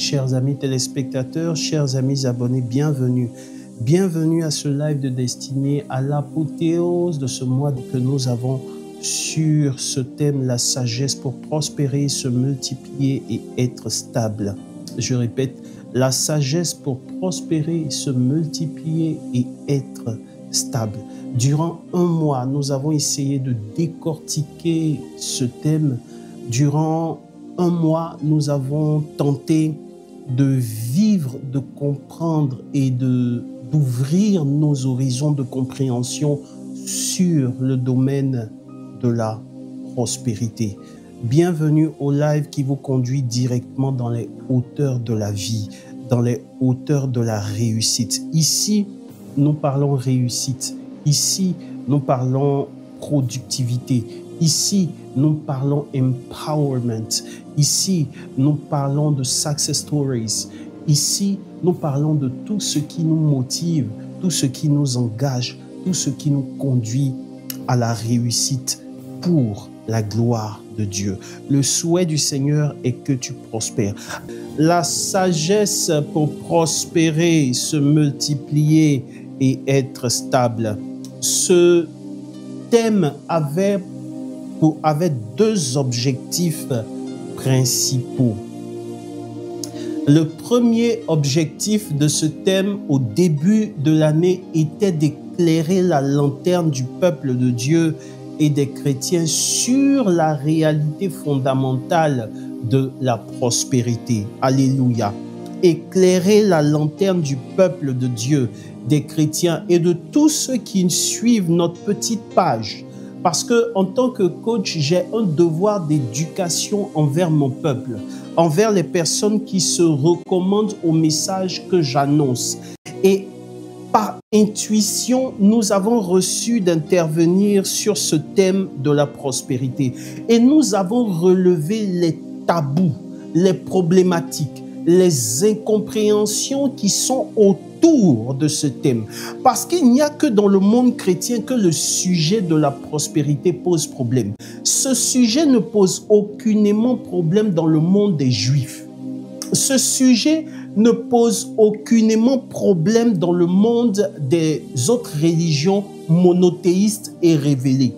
chers amis téléspectateurs, chers amis abonnés, bienvenue. Bienvenue à ce live de destinée à l'apothéose de ce mois que nous avons sur ce thème, la sagesse pour prospérer, se multiplier et être stable. Je répète, la sagesse pour prospérer, se multiplier et être stable. Durant un mois, nous avons essayé de décortiquer ce thème. Durant un mois, nous avons tenté de vivre, de comprendre et d'ouvrir nos horizons de compréhension sur le domaine de la prospérité. Bienvenue au live qui vous conduit directement dans les hauteurs de la vie, dans les hauteurs de la réussite. Ici, nous parlons réussite. Ici, nous parlons productivité. Ici, nous parlons empowerment. Ici, nous parlons de success stories. Ici, nous parlons de tout ce qui nous motive, tout ce qui nous engage, tout ce qui nous conduit à la réussite pour la gloire de Dieu. Le souhait du Seigneur est que tu prospères. La sagesse pour prospérer, se multiplier et être stable. Ce thème avait deux objectifs principaux. Le premier objectif de ce thème au début de l'année était d'éclairer la lanterne du peuple de Dieu et des chrétiens sur la réalité fondamentale de la prospérité. Alléluia. Éclairer la lanterne du peuple de Dieu, des chrétiens et de tous ceux qui suivent notre petite page. Parce que en tant que coach, j'ai un devoir d'éducation envers mon peuple, envers les personnes qui se recommandent au message que j'annonce. Et par intuition, nous avons reçu d'intervenir sur ce thème de la prospérité. Et nous avons relevé les tabous, les problématiques, les incompréhensions qui sont autour de ce thème. Parce qu'il n'y a que dans le monde chrétien que le sujet de la prospérité pose problème. Ce sujet ne pose aucunement problème dans le monde des Juifs. Ce sujet ne pose aucunement problème dans le monde des autres religions monothéistes et révélées.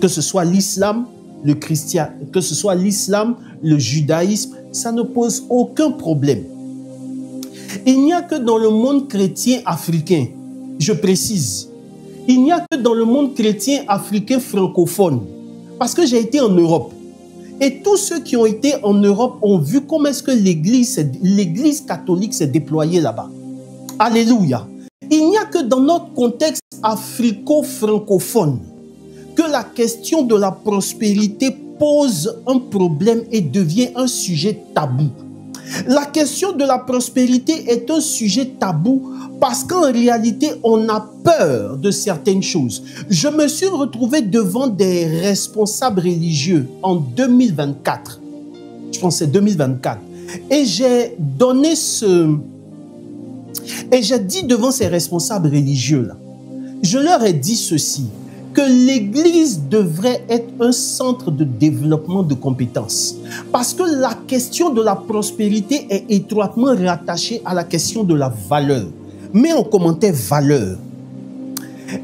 Que ce soit l'islam, le christianisme, que ce soit l'islam, le judaïsme, ça ne pose aucun problème. Il n'y a que dans le monde chrétien africain, je précise, il n'y a que dans le monde chrétien africain francophone, parce que j'ai été en Europe. Et tous ceux qui ont été en Europe ont vu comment est-ce que l'Église catholique s'est déployée là-bas. Alléluia. Il n'y a que dans notre contexte africo-francophone que la question de la prospérité pose un problème et devient un sujet tabou. La question de la prospérité est un sujet tabou parce qu'en réalité, on a peur de certaines choses. Je me suis retrouvé devant des responsables religieux en 2024. Je pense que c'est 2024. Et j'ai dit devant ces responsables religieux-là, je leur ai dit ceci, que l'Église devrait être un centre de développement de compétences. Parce que la question de la prospérité est étroitement rattachée à la question de la valeur. Mais en commentaire valeur.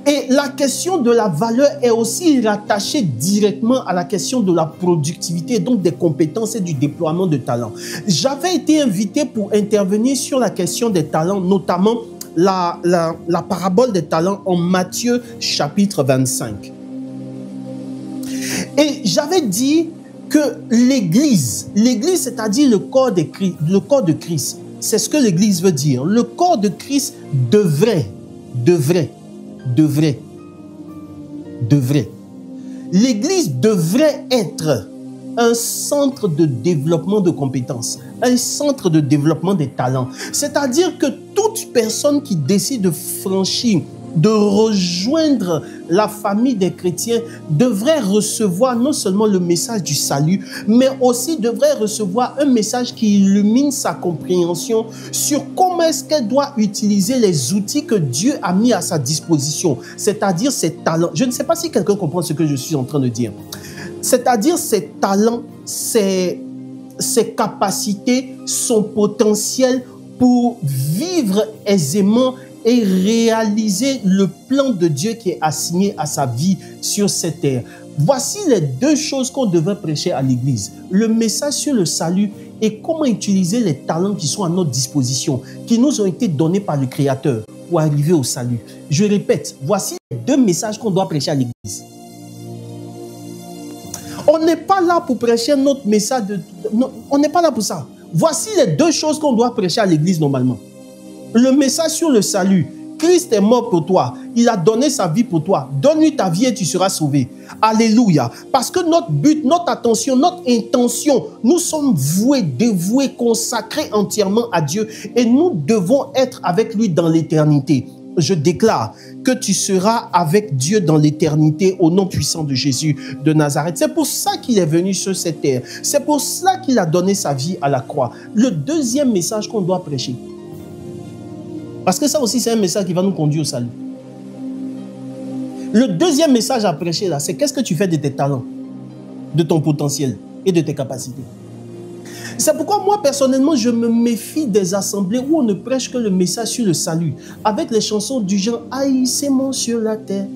Et la question de la valeur est aussi rattachée directement à la question de la productivité, donc des compétences et du déploiement de talents. J'avais été invité pour intervenir sur la question des talents, notamment la parabole des talents en Matthieu chapitre 25. Et j'avais dit que l'Église, c'est-à-dire le corps de Christ, c'est ce que l'Église veut dire. Le corps de Christ devrait. L'Église devrait être un centre de développement de compétences, un centre de développement des talents. C'est-à-dire que toute personne qui décide de franchir, de rejoindre la famille des chrétiens devrait recevoir non seulement le message du salut, mais aussi devrait recevoir un message qui illumine sa compréhension sur comment est-ce qu'elle doit utiliser les outils que Dieu a mis à sa disposition, c'est-à-dire ses talents. Je ne sais pas si quelqu'un comprend ce que je suis en train de dire. C'est-à-dire ses talents, ses capacités son potentiel pour vivre aisément et réaliser le plan de Dieu qui est assigné à sa vie sur cette terre. Voici les deux choses qu'on devrait prêcher à l'Église. Le message sur le salut et comment utiliser les talents qui sont à notre disposition, qui nous ont été donnés par le Créateur pour arriver au salut. Je répète, voici les deux messages qu'on doit prêcher à l'Église. On n'est pas là pour prêcher notre message. On n'est pas là pour ça. Voici les deux choses qu'on doit prêcher à l'Église normalement. Le message sur le salut. Christ est mort pour toi. Il a donné sa vie pour toi. Donne-lui ta vie et tu seras sauvé. Alléluia. Parce que notre but, notre attention, notre intention, nous sommes voués, dévoués, consacrés entièrement à Dieu et nous devons être avec lui dans l'éternité. Je déclare que tu seras avec Dieu dans l'éternité au nom puissant de Jésus de Nazareth. C'est pour ça qu'il est venu sur cette terre. C'est pour cela qu'il a donné sa vie à la croix. Le deuxième message qu'on doit prêcher, parce que ça aussi, c'est un message qui va nous conduire au salut. Le deuxième message à prêcher, là, c'est qu'est-ce que tu fais de tes talents, de ton potentiel et de tes capacités. C'est pourquoi moi, personnellement, je me méfie des assemblées où on ne prêche que le message sur le salut, avec les chansons du genre « Haïssez-moi sur la terre,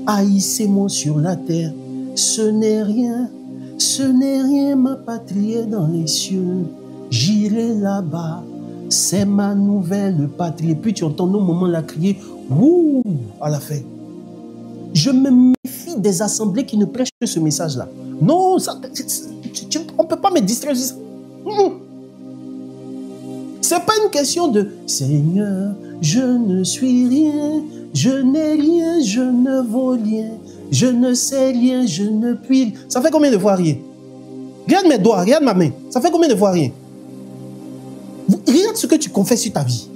haïssez-moi sur la terre, ce n'est rien, ma patrie est dans les cieux, j'irai là-bas. C'est ma nouvelle patrie. » Et puis tu entends nos moments là crier « Wouh » à la fin. Je me méfie des assemblées qui ne prêchent que ce message-là. Non, ça, on ne peut pas me distraire. Ce n'est pas une question de « Seigneur, je ne suis rien, je n'ai rien, je ne vaux rien, je ne sais rien, je ne puis... » Ça fait combien de fois rien? Regarde mes doigts, regarde ma main. Ça fait combien de fois rien? Regarde ce que tu confesses sur ta vie.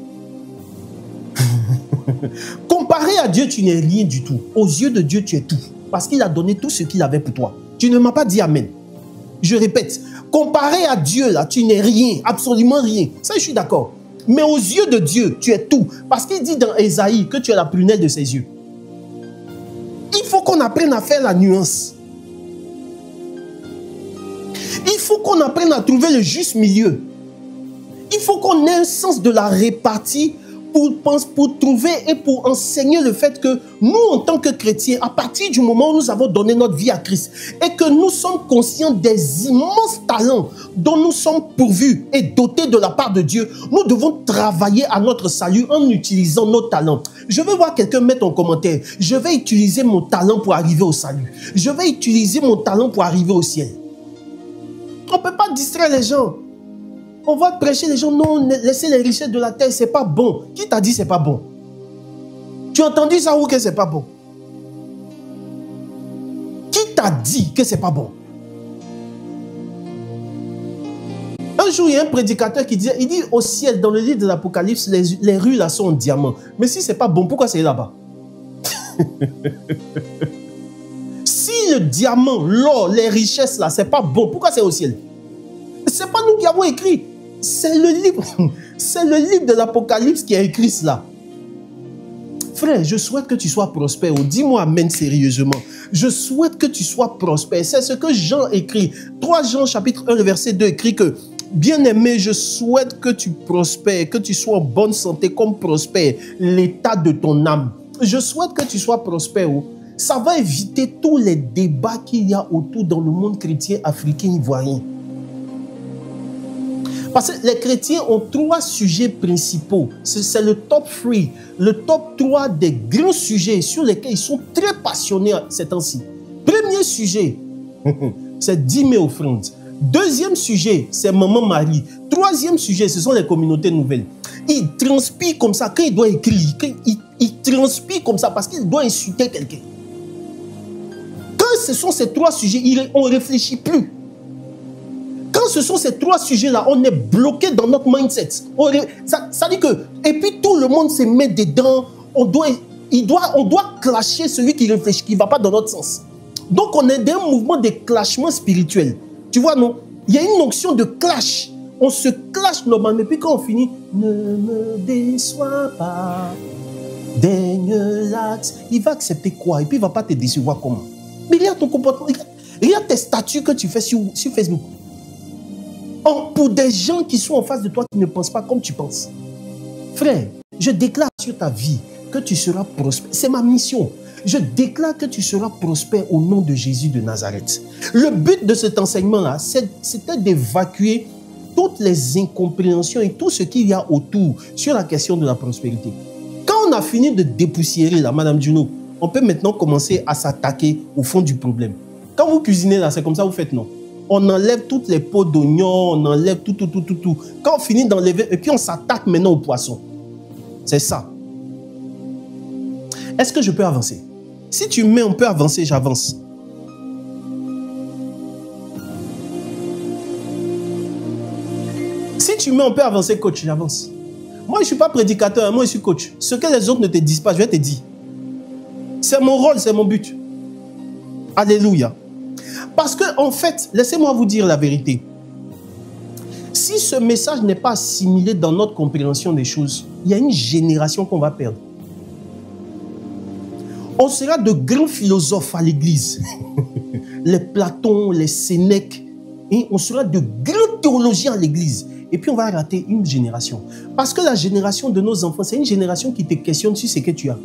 Comparé à Dieu, tu n'es rien du tout. Aux yeux de Dieu, tu es tout. Parce qu'il a donné tout ce qu'il avait pour toi. Tu ne m'as pas dit amen. Je répète, comparé à Dieu, là, tu n'es rien, absolument rien. Ça, je suis d'accord. Mais aux yeux de Dieu, tu es tout. Parce qu'il dit dans Ésaïe que tu es la prunelle de ses yeux. Il faut qu'on apprenne à faire la nuance. Il faut qu'on apprenne à trouver le juste milieu. Il faut qu'on ait un sens de la répartie pour trouver et pour enseigner le fait que nous, en tant que chrétiens, à partir du moment où nous avons donné notre vie à Christ et que nous sommes conscients des immenses talents dont nous sommes pourvus et dotés de la part de Dieu, nous devons travailler à notre salut en utilisant nos talents. Je vais voir quelqu'un mettre en commentaire, je vais utiliser mon talent pour arriver au salut. Je vais utiliser mon talent pour arriver au ciel. On ne peut pas distraire les gens. On va prêcher les gens, non, laisser les richesses de la terre, c'est pas bon. Qui t'a dit c'est pas bon? Tu as entendu ça ou que c'est pas bon? Qui t'a dit que c'est pas bon? Un jour, il y a un prédicateur qui disait, il dit au ciel, dans le livre de l'Apocalypse, les rues là sont en diamant. Mais si c'est pas bon, pourquoi c'est là-bas? Si le diamant, l'or, les richesses là, c'est pas bon, pourquoi c'est au ciel? C'est pas nous qui avons écrit. C'est le livre de l'Apocalypse qui a écrit cela. Frère, je souhaite que tu sois prospère. Dis-moi amen sérieusement. Je souhaite que tu sois prospère. C'est ce que Jean écrit. 3 Jean chapitre 1, verset 2 écrit que bien-aimé, je souhaite que tu prospères, que tu sois en bonne santé comme prospère l'état de ton âme. Je souhaite que tu sois prospère. Ça va éviter tous les débats qu'il y a autour dans le monde chrétien africain ivoirien. Parce que les chrétiens ont 3 sujets principaux. C'est le top 3, le top 3 des grands sujets sur lesquels ils sont très passionnés ces temps-ci. Premier sujet, c'est 10 000 offrandes. Deuxième sujet, c'est Maman Marie. Troisième sujet, ce sont les communautés nouvelles. Il transpire comme ça quand il doit écrire. Il transpire comme ça parce qu'il doit insulter quelqu'un. Quand ce sont ces 3 sujets, on ne réfléchit plus. Quand ce sont ces 3 sujets-là, on est bloqué dans notre mindset. Ça dit que, et puis tout le monde se met dedans, on doit clasher celui qui réfléchit, qui ne va pas dans notre sens. Donc on est dans un mouvement de clashement spirituel. Tu vois, non? Il y a une notion de clash. On se clash normalement, et puis quand on finit, ne me déçois pas, daigne l'axe. Il va accepter quoi? Et puis il ne va pas te décevoir comment? Mais regarde ton comportement, regarde tes statuts que tu fais sur Facebook. Pour des gens qui sont en face de toi qui ne pensent pas comme tu penses. Frère, je déclare sur ta vie que tu seras prospère. C'est ma mission. Je déclare que tu seras prospère au nom de Jésus de Nazareth. Le but de cet enseignement-là, c'était d'évacuer toutes les incompréhensions et tout ce qu'il y a autour sur la question de la prospérité. Quand on a fini de dépoussiérer, là, Madame Juno, on peut maintenant commencer à s'attaquer au fond du problème. Quand vous cuisinez, là, c'est comme ça que vous faites, non? On enlève toutes les peaux d'oignons, on enlève tout. Quand on finit d'enlever, et puis on s'attaque maintenant au poisson. C'est ça. Est-ce que je peux avancer? Si tu mets, on peut avancer, j'avance. Si tu mets, on peut avancer, coach, j'avance. Moi, je ne suis pas prédicateur, moi, je suis coach. Ce que les autres ne te disent pas, je vais te dire. C'est mon rôle, c'est mon but. Alléluia. Parce que, en fait, laissez-moi vous dire la vérité. Si ce message n'est pas assimilé dans notre compréhension des choses, il y a une génération qu'on va perdre. On sera de grands philosophes à l'église. Les Platon, les Sénèques. Et on sera de grands théologiens à l'église. Et puis on va rater une génération. Parce que la génération de nos enfants, c'est une génération qui te questionne sur ce que tu as.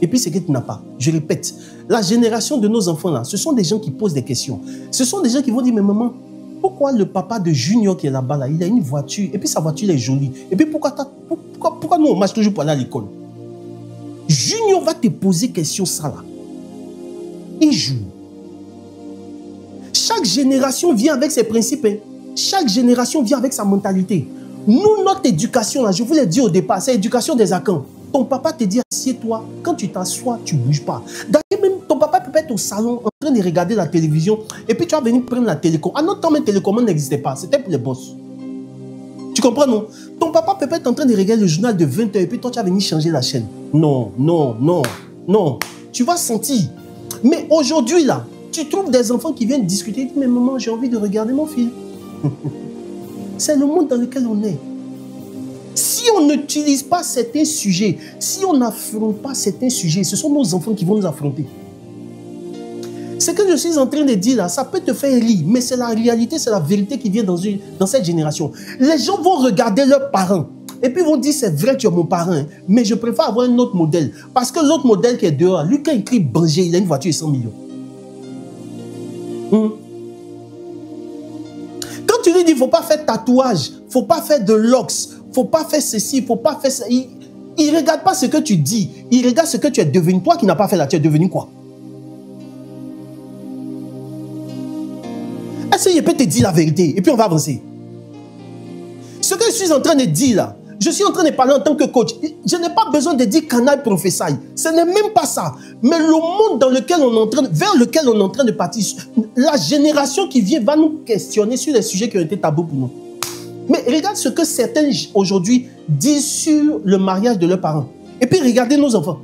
Et puis ce que tu n'as pas. Je répète, la génération de nos enfants là, ce sont des gens qui posent des questions. Ce sont des gens qui vont dire, mais maman, pourquoi le papa de Junior qui est là-bas, là, il a une voiture, et puis sa voiture est jolie. Et puis pourquoi nous on marche toujours pour aller à l'école? Junior va te poser question ça là. Un jour. Chaque génération vient avec ses principes. Hein. Chaque génération vient avec sa mentalité. Nous, notre éducation, là, je vous l'ai dit au départ, c'est l'éducation des Akans. Ton papa te dit, assieds-toi. Quand tu t'assois, tu ne bouges pas. D'ailleurs, même ton papa peut être au salon en train de regarder la télévision et puis tu vas venir prendre la télécommande. À notre temps, même télécommande n'existait pas. C'était pour les boss. Tu comprends, non? Ton papa peut être en train de regarder le journal de 20h et puis toi, tu vas venir changer la chaîne. Non. Tu vas sentir. Mais aujourd'hui, là, tu trouves des enfants qui viennent discuter. Mais maman, j'ai envie de regarder mon film. C'est le monde dans lequel on est. Si on n'utilise pas certains sujets, si on n'affronte pas certains sujets, ce sont nos enfants qui vont nous affronter. Ce que je suis en train de dire là, ça peut te faire rire, mais c'est la réalité, c'est la vérité qui vient dans cette génération. Les gens vont regarder leurs parents et puis vont dire, c'est vrai, tu es mon parent, hein, mais je préfère avoir un autre modèle. Parce que l'autre modèle qui est dehors, lui, quand il crie Banger, il a une voiture de 100 millions. Quand tu lui dis, il ne faut pas faire tatouage, il ne faut pas faire de locks, il ne faut pas faire ceci, il ne faut pas faire ça. Il ne regarde pas ce que tu dis, il regarde ce que tu es devenu. Toi qui n'as pas fait là, tu es devenu quoi? Est-ce que je peux te dire la vérité? Et puis on va avancer. Ce que je suis en train de dire là, je suis en train de parler en tant que coach. Je n'ai pas besoin de dire canal prophétie. Ce n'est même pas ça. Mais le monde dans lequel on est en train, vers lequel on est en train de partir, la génération qui vient va nous questionner sur les sujets qui ont été tabous pour nous. Mais regarde ce que certains aujourd'hui disent sur le mariage de leurs parents. Et puis regardez nos enfants.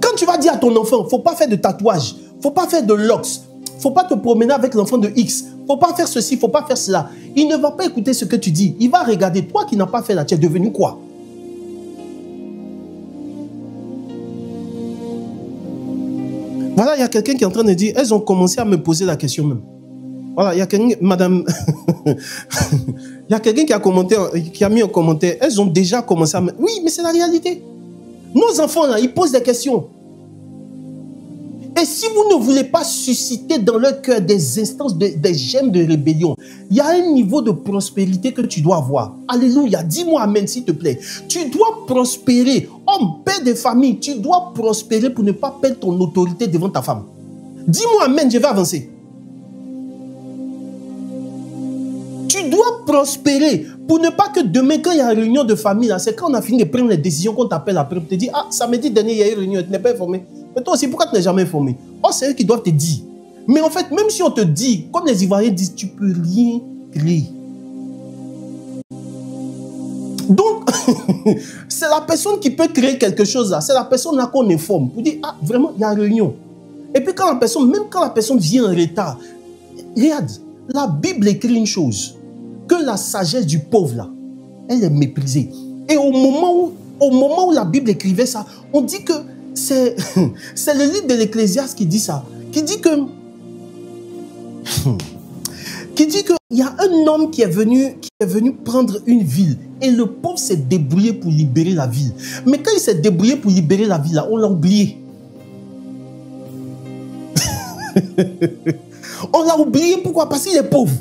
Quand tu vas dire à ton enfant, il ne faut pas faire de tatouage, il ne faut pas faire de locks, il ne faut pas te promener avec l'enfant de X, il ne faut pas faire ceci, il ne faut pas faire cela. Il ne va pas écouter ce que tu dis. Il va regarder, toi qui n'as pas fait là, tu es devenu quoi? Voilà, il y a quelqu'un qui est en train de dire, elles ont commencé à me poser la question même. Voilà, il y a quelqu'un, madame, il y a quelqu'un qui a commenté, qui a mis un commentaire, elles ont déjà commencé à me... Oui, mais c'est la réalité. Nos enfants là, ils posent des questions. Et si vous ne voulez pas susciter dans leur cœur des instances, des gemmes de rébellion, il y a un niveau de prospérité que tu dois avoir. Alléluia, dis-moi amen s'il te plaît. Tu dois prospérer. Homme, père de famille, tu dois prospérer pour ne pas perdre ton autorité devant ta femme. Dis-moi amen, je vais avancer. Tu dois prospérer pour ne pas que demain, quand il y a une réunion de famille, c'est quand on a fini de prendre les décisions qu'on t'appelle après pour te dire, ah, samedi dernier, il y a eu une réunion, tu n'es pas informé. Mais toi aussi, pourquoi tu n'es jamais informé? Oh, c'est eux qui doivent te dire. Mais en fait, même si on te dit, comme les Ivoiriens disent, tu ne peux rien créer. Donc, c'est la personne qui peut créer quelque chose là. C'est la personne là qu'on informe pour dire, ah, vraiment, il y a une réunion. Et puis, quand la personne, même quand la personne vient en retard, regarde, la Bible écrit une chose, que la sagesse du pauvre là, elle est méprisée. Et au moment où la Bible écrivait ça, on dit que c'est le livre de l'Ecclésiaste qui dit ça, qui dit que qui dit qu'il y a un homme qui est venu prendre une ville et le pauvre s'est débrouillé pour libérer la ville. Mais quand il s'est débrouillé pour libérer la ville, là, on l'a oublié. On l'a oublié, pourquoi? Parce qu'il est pauvre.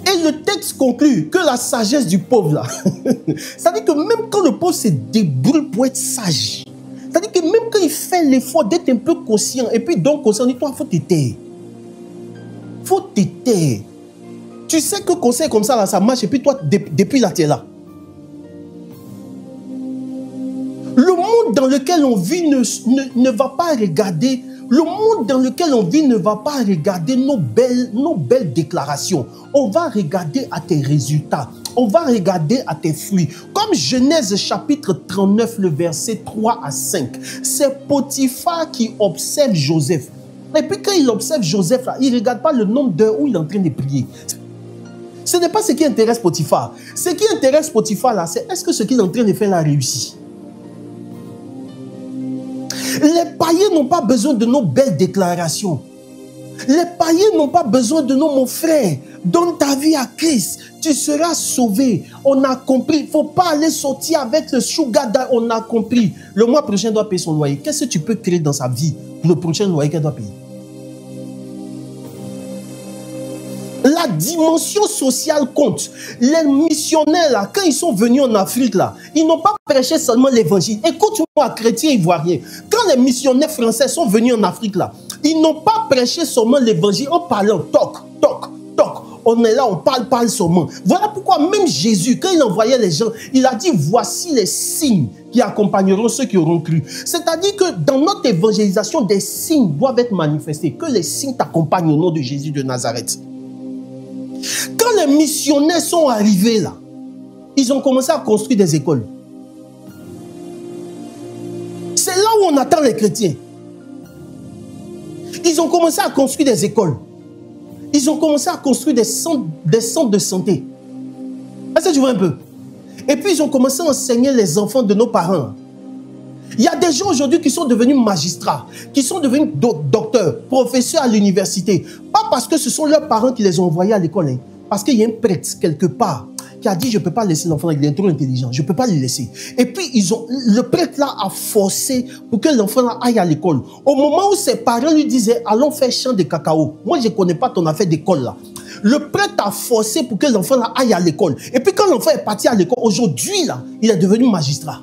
Et le texte conclut que la sagesse du pauvre, là, c'est-à-dire que même quand le pauvre se débrouille pour être sage, c'est-à-dire que même quand il fait l'effort d'être un peu conscient, et puis donc conscient, on dit, toi, il faut te taire. Il faut te taire. Tu sais que conseil comme ça, là, ça marche, et puis toi, depuis là, tu es là. Le monde dans lequel on vit ne va pas regarder. Le monde dans lequel on vit ne va pas regarder nos belles déclarations. On va regarder à tes résultats. On va regarder à tes fruits. Comme Genèse chapitre 39, le verset 3 à 5. C'est Potiphar qui observe Joseph. Et puis quand il observe Joseph, là, il ne regarde pas le nombre d'heures où il est en train de prier. Ce n'est pas ce qui intéresse Potiphar. Ce qui intéresse Potiphar, là, c'est est-ce que ce qu'il est en train de faire a réussi? Les païens n'ont pas besoin de nos belles déclarations. Les païens n'ont pas besoin de nos, mon frère. Donne ta vie à Christ. Tu seras sauvé. On a compris. Il ne faut pas aller sortir avec le sugar daddy. On a compris. Le mois prochain, il doit payer son loyer. Qu'est-ce que tu peux créer dans sa vie pour le prochain loyer qu'elle doit payer? La dimension sociale compte. Les missionnaires, là, quand ils sont venus en Afrique, là, ils n'ont pas prêché seulement l'évangile. Écoute-moi, chrétien ivoirien. Quand les missionnaires français sont venus en Afrique, là, ils n'ont pas prêché seulement l'évangile en parlant toc, toc, toc. On est là, on parle seulement. Voilà pourquoi même Jésus, quand il envoyait les gens, il a dit, voici les signes qui accompagneront ceux qui auront cru. C'est-à-dire que dans notre évangélisation, des signes doivent être manifestés. Que les signes t'accompagnent au nom de Jésus de Nazareth. Quand les missionnaires sont arrivés là, ils ont commencé à construire des écoles. C'est là où on attend les chrétiens. Ils ont commencé à construire des écoles. Ils ont commencé à construire des centres de santé. Est-ce que tu vois un peu? Et puis ils ont commencé à enseigner les enfants de nos parents. Il y a des gens aujourd'hui qui sont devenus magistrats, qui sont devenus docteurs, professeurs à l'université. Pas parce que ce sont leurs parents qui les ont envoyés à l'école. Hein. Parce qu'il y a un prêtre quelque part qui a dit, je ne peux pas laisser l'enfant, il est trop intelligent, je ne peux pas le laisser. Et puis, le prêtre là a forcé pour que l'enfant aille à l'école. Au moment où ses parents lui disaient, allons faire champ de cacao. Moi, je ne connais pas ton affaire d'école là. Le prêtre a forcé pour que l'enfant là aille à l'école. Et puis, quand l'enfant est parti à l'école, aujourd'hui là, il est devenu magistrat.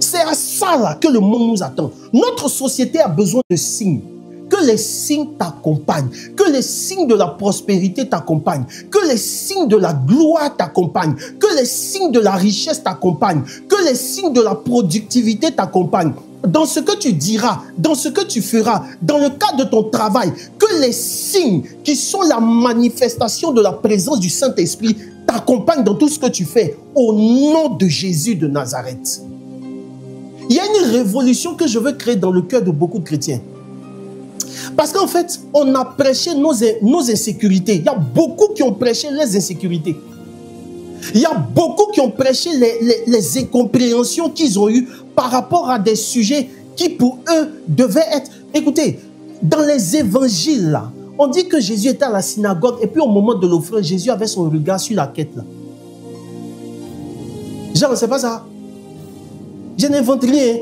C'est à ça là que le monde nous attend. Notre société a besoin de signes. Que les signes t'accompagnent. Que les signes de la prospérité t'accompagnent. Que les signes de la gloire t'accompagnent. Que les signes de la richesse t'accompagnent. Que les signes de la productivité t'accompagnent. Dans ce que tu diras, dans ce que tu feras, dans le cadre de ton travail, que les signes qui sont la manifestation de la présence du Saint-Esprit t'accompagnent dans tout ce que tu fais. Au nom de Jésus de Nazareth. Il y a une révolution que je veux créer dans le cœur de beaucoup de chrétiens. Parce qu'en fait, on a prêché nos insécurités. Il y a beaucoup qui ont prêché les insécurités. Il y a beaucoup qui ont prêché les incompréhensions qu'ils ont eues par rapport à des sujets qui pour eux devaient être... Écoutez, dans les évangiles, là, on dit que Jésus était à la synagogue et puis au moment de l'offrande, Jésus avait son regard sur la quête. Là. Genre, c'est pas ça. Je n'invente rien.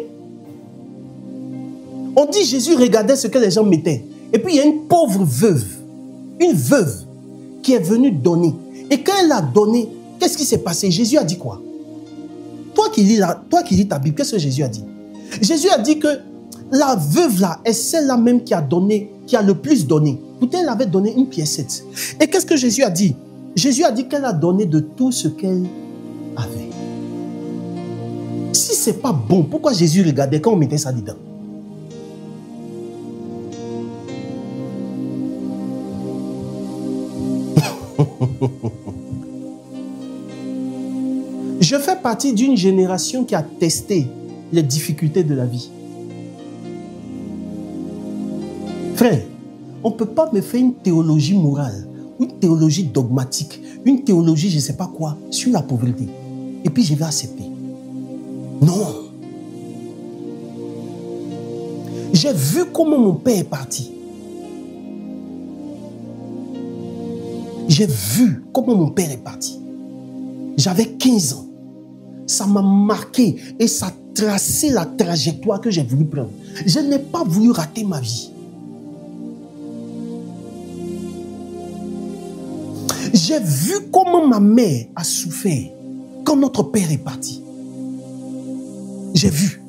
On dit Jésus regardait ce que les gens mettaient. Et puis il y a une pauvre veuve. Une veuve qui est venue donner. Et quand elle a donné, qu'est-ce qui s'est passé? Jésus a dit quoi? Toi qui lis ta Bible, qu'est-ce que Jésus a dit? Jésus a dit que la veuve là est celle-là même qui a donné, qui a le plus donné. Pourtant, elle avait donné une piécette. Et qu'est-ce que Jésus a dit? Jésus a dit qu'elle a donné de tout ce qu'elle avait. Si ce n'est pas bon, pourquoi Jésus regardait quand on mettait ça dedans? Je fais partie d'une génération qui a testé les difficultés de la vie. Frère, on ne peut pas me faire une théologie morale, une théologie dogmatique, une théologie je ne sais pas quoi sur la pauvreté. Et puis je vais accepter. Non. J'ai vu comment mon père est parti. J'ai vu comment mon père est parti. J'avais 15 ans. Ça m'a marqué et ça a tracé la trajectoire que j'ai voulu prendre. Je n'ai pas voulu rater ma vie. J'ai vu comment ma mère a souffert quand notre père est parti. J'ai vu.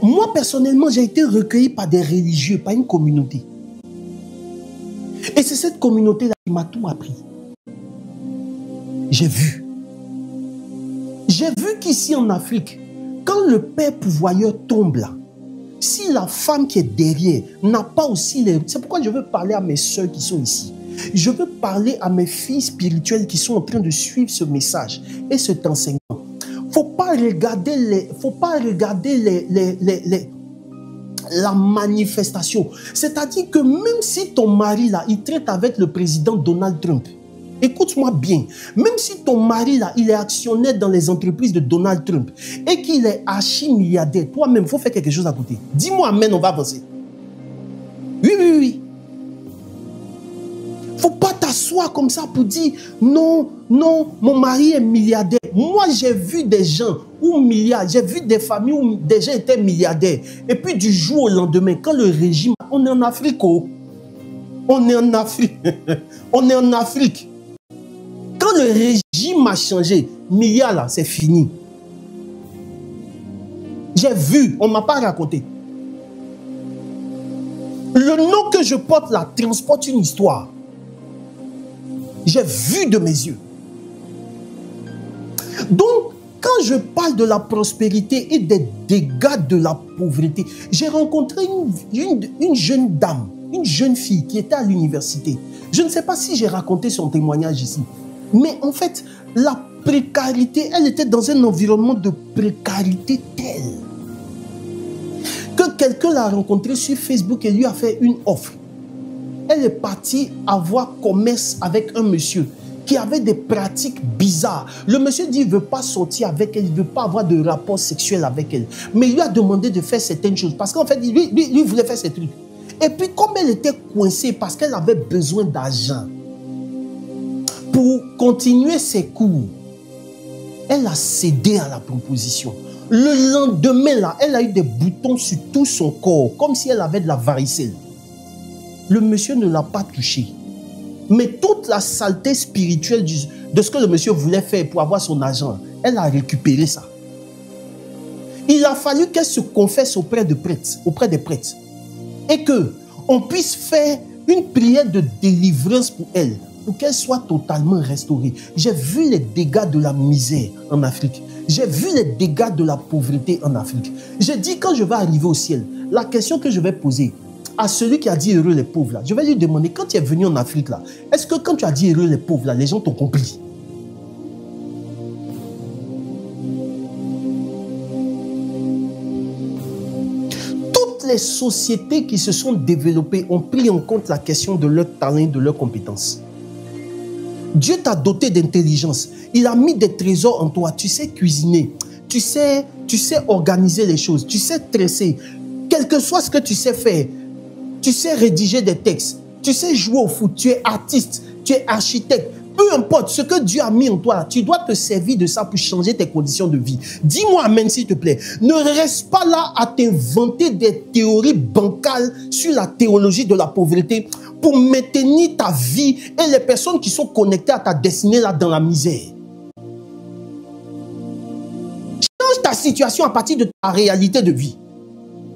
Moi, personnellement, j'ai été recueilli par des religieux, par une communauté. Et c'est cette communauté-là qui m'a tout appris. J'ai vu. J'ai vu qu'ici en Afrique, quand le père pourvoyeur tombe là, si la femme qui est derrière n'a pas aussi les... C'est pourquoi je veux parler à mes soeurs qui sont ici. Je veux parler à mes filles spirituelles qui sont en train de suivre ce message et cet enseignement. Faut pas regarder la manifestation. C'est-à-dire que même si ton mari là, il traite avec le président Donald Trump, écoute-moi bien, même si ton mari là, il est actionnaire dans les entreprises de Donald Trump et qu'il est archi-milliardaire, toi-même, il faut faire quelque chose à côté. Dis-moi amen, on va avancer. Oui, oui, oui. Faut pas t'asseoir comme ça pour dire non, non, mon mari est milliardaire. Moi, j'ai vu des gens j'ai vu des familles où des gens étaient milliardaires. Et puis du jour au lendemain, quand le régime, on est en Afrique, oh. On est en Afrique. On est en Afrique. Quand le régime a changé, milliard là, c'est fini. J'ai vu, on ne m'a pas raconté. Le nom que je porte là transporte une histoire. J'ai vu de mes yeux. Donc, quand je parle de la prospérité et des dégâts de la pauvreté, j'ai rencontré une jeune dame, une jeune fille qui était à l'université. Je ne sais pas si j'ai raconté son témoignage ici. Mais en fait, la précarité, elle était dans un environnement de précarité tel que quelqu'un l'a rencontrée sur Facebook et lui a fait une offre. Elle est partie avoir commerce avec un monsieur qui avait des pratiques bizarres. Le monsieur dit qu'il ne veut pas sortir avec elle, il ne veut pas avoir de rapport sexuel avec elle. Mais il lui a demandé de faire certaines choses parce qu'en fait, lui voulait faire ces trucs. Et puis, comme elle était coincée parce qu'elle avait besoin d'argent pour continuer ses cours, elle a cédé à la proposition. Le lendemain, là, elle a eu des boutons sur tout son corps, comme si elle avait de la varicelle. Le monsieur ne l'a pas touchée. Mais toute la saleté spirituelle de ce que le monsieur voulait faire pour avoir son argent, elle a récupéré ça. Il a fallu qu'elle se confesse auprès des prêtres. Et qu'on puisse faire une prière de délivrance pour elle, pour qu'elle soit totalement restaurée. J'ai vu les dégâts de la misère en Afrique. J'ai vu les dégâts de la pauvreté en Afrique. J'ai dit, quand je vais arriver au ciel, la question que je vais poser à celui qui a dit heureux les pauvres, là, je vais lui demander, quand tu es venu en Afrique, là, est-ce que quand tu as dit heureux les pauvres, là, les gens t'ont compris? Toutes les sociétés qui se sont développées ont pris en compte la question de leur talent, de leurs compétences. Dieu t'a doté d'intelligence. Il a mis des trésors en toi. Tu sais cuisiner. Tu sais organiser les choses. Tu sais tresser. Quel que soit ce que tu sais faire, tu sais rédiger des textes. Tu sais jouer au foot. Tu es artiste. Tu es architecte. Peu importe ce que Dieu a mis en toi, tu dois te servir de ça pour changer tes conditions de vie. Dis-moi amen s'il te plaît. Ne reste pas là à t'inventer des théories bancales sur la théologie de la pauvreté pour maintenir ta vie et les personnes qui sont connectées à ta destinée là dans la misère. Change ta situation à partir de ta réalité de vie,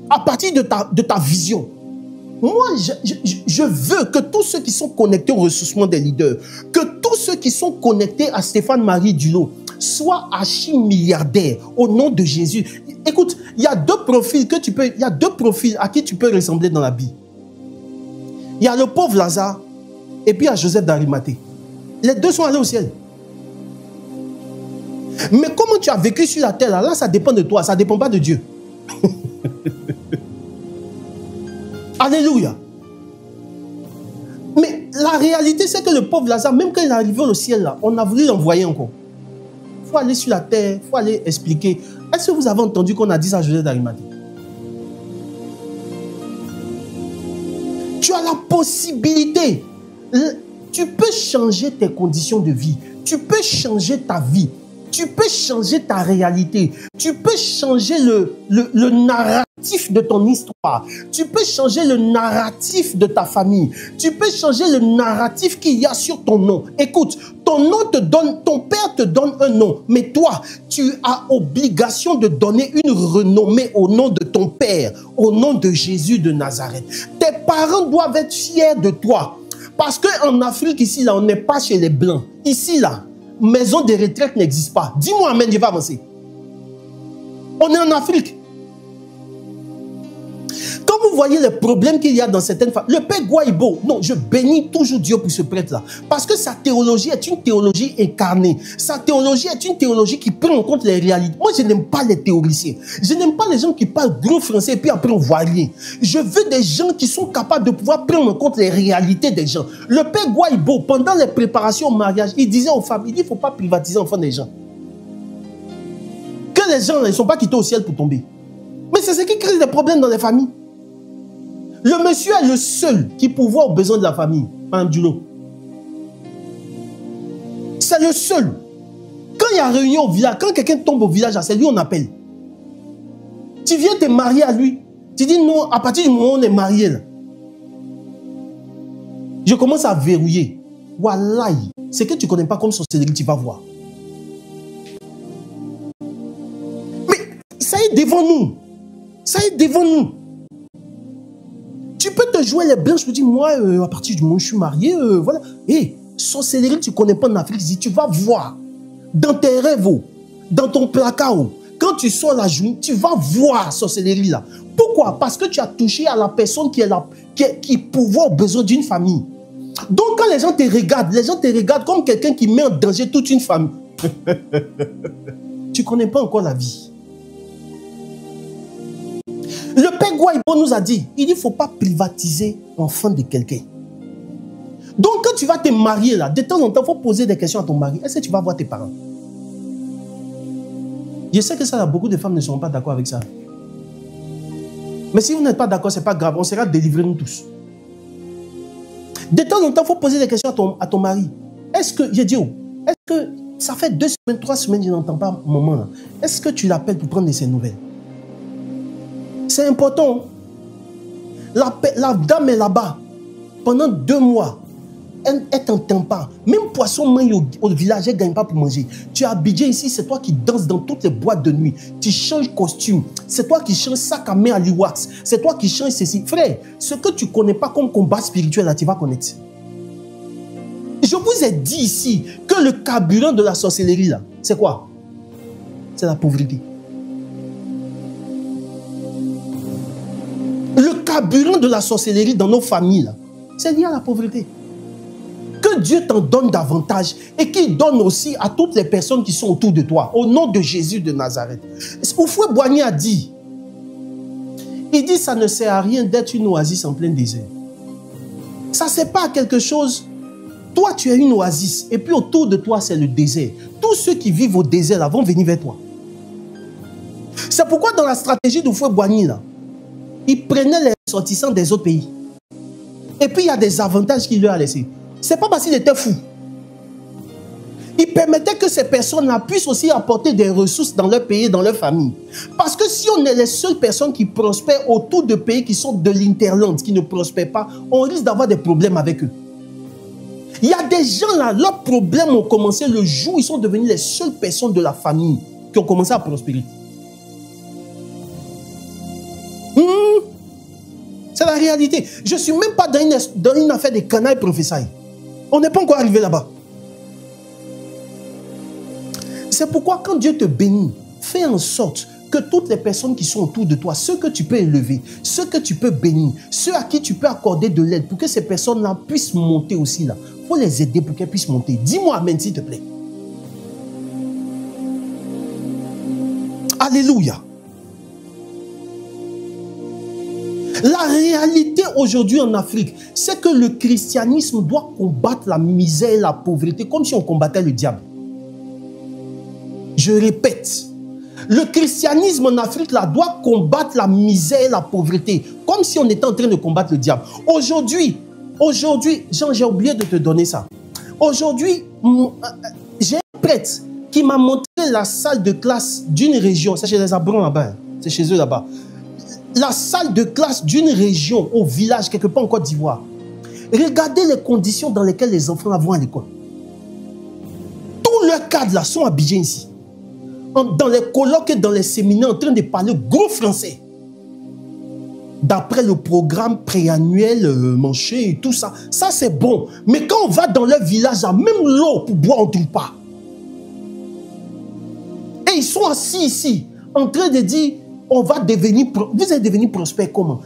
à partir de ta vision. Moi, je veux que tous ceux qui sont connectés au ressourcement des leaders, que tous ceux qui sont connectés à Stéphane-Marie Dulot soient archi-milliardaires au nom de Jésus. Écoute, il y a deux profils à qui tu peux ressembler dans la vie. Il y a le pauvre Lazare et puis il y a Joseph d'Arimathée. Les deux sont allés au ciel. Mais comment tu as vécu sur la terre, là, ça dépend de toi, ça ne dépend pas de Dieu. Alléluia. Mais la réalité, c'est que le pauvre Lazare, même quand il est arrivé au ciel, là, on a voulu l'envoyer encore. Il faut aller sur la terre, il faut aller expliquer. Est-ce que vous avez entendu qu'on a dit ça à Joseph d'Arimathée? Tu as la possibilité. Tu peux changer tes conditions de vie. Tu peux changer ta vie. Tu peux changer ta réalité. Tu peux changer le narratif de ton histoire. Tu peux changer le narratif de ta famille. Tu peux changer le narratif qu'il y a sur ton nom. Écoute, ton nom te donne, ton père te donne un nom. Mais toi, tu as obligation de donner une renommée au nom de ton père, au nom de Jésus de Nazareth. Tes parents doivent être fiers de toi. Parce qu'en Afrique, ici, là, on n'est pas chez les Blancs. Ici, là, maison de retraite n'existe pas. Dis-moi amen, je vais avancer. On est en Afrique. Quand vous voyez les problèmes qu'il y a dans certaines familles, le père Guaibo, non, je bénis toujours Dieu pour ce prêtre-là. Parce que sa théologie est une théologie incarnée. Sa théologie est une théologie qui prend en compte les réalités. Moi, je n'aime pas les théoriciens. Je n'aime pas les gens qui parlent gros français et puis après on voit rien. Je veux des gens qui sont capables de pouvoir prendre en compte les réalités des gens. Le père Guaibo, pendant les préparations au mariage, il disait aux femmes, il dit, il ne faut pas privatiser l'enfant des gens. Que les gens ne sont pas quittés au ciel pour tomber. Mais c'est ce qui crée des problèmes dans les familles. Le monsieur est le seul qui pourvoit aux besoins de la famille, Mme Duno. C'est le seul. Quand il y a réunion au village, quand quelqu'un tombe au village, c'est lui on appelle. Tu viens te marier à lui. Tu dis non, à partir du moment où on est marié, là, je commence à verrouiller. Wallahi, c'est que tu ne connais pas comme sorcellerie, tu vas voir. Mais ça est devant nous. Ça est devant nous. Tu peux te jouer les blanches, je me dis, moi, à partir du moment où je suis marié, voilà. Hé, sorcellerie, tu ne connais pas en Afrique, tu vas voir. Dans tes rêves, dans ton placard, quand tu sors la journée, tu vas voir sorcellerie là. Pourquoi? Parce que tu as touché à la personne qui pourvoit aux besoins d'une famille. Donc quand les gens te regardent comme quelqu'un qui met en danger toute une famille. Tu ne connais pas encore la vie. Le père Guaibo nous a dit, il ne faut pas privatiser l'enfant de quelqu'un. Donc quand tu vas te marier là, de temps en temps, il faut poser des questions à ton mari. Est-ce que tu vas voir tes parents? Je sais que ça, là, beaucoup de femmes ne seront pas d'accord avec ça. Mais si vous n'êtes pas d'accord, ce n'est pas grave. On sera délivrés nous tous. De temps en temps, il faut poser des questions à ton mari. Est-ce que, j'ai dit, est-ce que ça fait 2 semaines, 3 semaines, je n'entends pas maman là. Est-ce que tu l'appelles pour prendre de ses nouvelles? C'est important. La dame est là-bas. Pendant 2 mois, elle t'entend pas. Même poisson mange au village, elle ne gagne pas pour manger. Tu es habillé ici, c'est toi qui danses dans toutes les boîtes de nuit. Tu changes costume. C'est toi qui changes sac à main à l'Iwax. C'est toi qui changes ceci. Frère, ce que tu ne connais pas comme combat spirituel, là, tu vas connaître. Je vous ai dit ici que le carburant de la sorcellerie, là, c'est quoi? C'est la pauvreté. Le carburant de la sorcellerie dans nos familles, c'est lié à la pauvreté. Que Dieu t'en donne davantage et qu'il donne aussi à toutes les personnes qui sont autour de toi, au nom de Jésus de Nazareth. Oufoué Boigny a dit, il dit ça ne sert à rien d'être une oasis en plein désert. Ça ne sert pas à quelque chose. Toi, tu es une oasis et puis autour de toi, c'est le désert. Tous ceux qui vivent au désert là, vont venir vers toi. C'est pourquoi dans la stratégie d'Oufoué Boigny, là, il prenait les ressortissants des autres pays. Et puis, il y a des avantages qu'il leur a laissés. Ce n'est pas parce qu'il était fou. Il permettait que ces personnes-là puissent aussi apporter des ressources dans leur pays et dans leur famille. Parce que si on est les seules personnes qui prospèrent autour de pays qui sont de l'interland, qui ne prospèrent pas, on risque d'avoir des problèmes avec eux. Il y a des gens là, leurs problèmes ont commencé le jour où ils sont devenus les seules personnes de la famille qui ont commencé à prospérer. C'est la réalité. Je ne suis même pas dans une affaire de canaille prophétie. On n'est pas encore arrivé là-bas. C'est pourquoi quand Dieu te bénit, fais en sorte que toutes les personnes qui sont autour de toi, ceux que tu peux élever, ceux que tu peux bénir, ceux à qui tu peux accorder de l'aide pour que ces personnes-là puissent monter aussi là. Il faut les aider pour qu'elles puissent monter. Dis-moi amen s'il te plaît. Alléluia. La réalité aujourd'hui en Afrique, c'est que le christianisme doit combattre la misère et la pauvreté comme si on combattait le diable. Je répète, Le christianisme en Afrique là, doit combattre la misère et la pauvreté, comme si on était en train de combattre le diable. Aujourd'hui, Jean, j'ai oublié de te donner ça. Aujourd'hui, j'ai un prêtre qui m'a montré la salle de classe d'une région. C'est chez les Abrons là-bas. C'est chez eux là-bas. La salle de classe d'une région au village, quelque part en Côte d'Ivoire. Regardez les conditions dans lesquelles les enfants vont à l'école. Tous leurs cadres là sont habillés ici. Dans les colloques et dans les séminaires, en train de parler gros français. D'après le programme préannuel manché et tout ça. Ça, c'est bon. Mais quand on va dans leur village, là, même l'eau pour boire, on ne trouve pas. Et ils sont assis ici, en train de dire, on va devenir, vous allez devenir prospère comment?